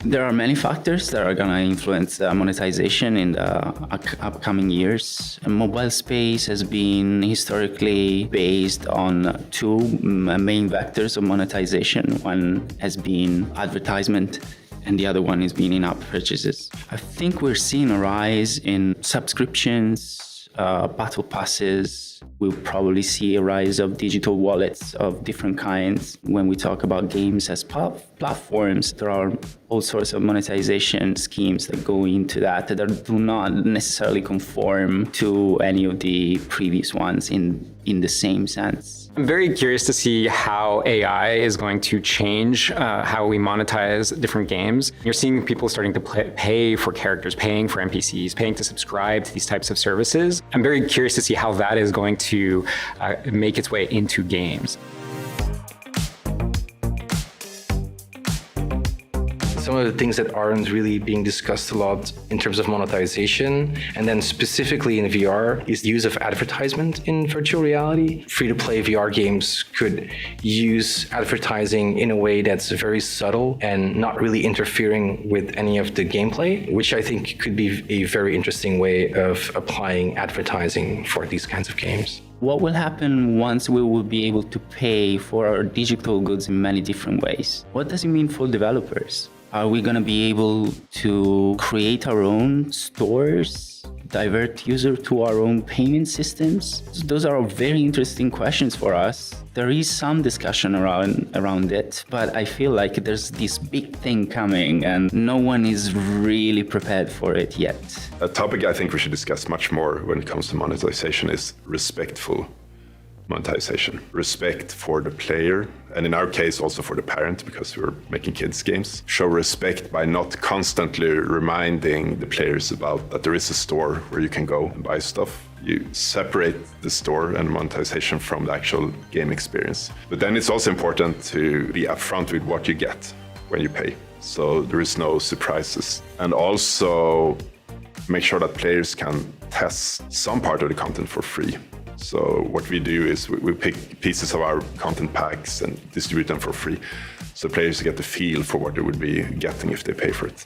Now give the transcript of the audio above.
There are many factors that are going to influence monetization in the upcoming years. Mobile space has been historically based on two main vectors of monetization. One has been advertisement, and the other one has been in-app purchases. I think we're seeing a rise in subscriptions, battle passes. We'll probably see a rise of digital wallets of different kinds. When we talk about games as platforms, there are all sorts of monetization schemes that go into that do not necessarily conform to any of the previous ones in the same sense. I'm very curious to see how AI is going to change how we monetize different games. You're seeing people starting to pay for characters, paying for NPCs, paying to subscribe to these types of services. I'm very curious to see how that is going to make its way into games. Some of the things that aren't really being discussed a lot in terms of monetization, and then specifically in VR, is the use of advertisement in virtual reality. Free-to-play VR games could use advertising in a way that's very subtle and not really interfering with any of the gameplay, which I think could be a very interesting way of applying advertising for these kinds of games. What will happen once we will be able to pay for our digital goods in many different ways? What does it mean for developers? Are we going to be able to create our own stores, divert users to our own payment systems? Those are very interesting questions for us. There is some discussion around it, but I feel like there's this big thing coming and no one is really prepared for it yet. A topic I think we should discuss much more when it comes to monetization is respectful monetization. Respect for the player, and in our case also for the parent, because we're making kids games. Show respect by not constantly reminding the players about that there is a store where you can go and buy stuff. You separate the store and monetization from the actual game experience. But then it's also important to be upfront with what you get when you pay, so there is no surprises. And also make sure that players can test some part of the content for free. So what we do is we pick pieces of our content packs and distribute them for free, so players get the feel for what they would be getting if they pay for it.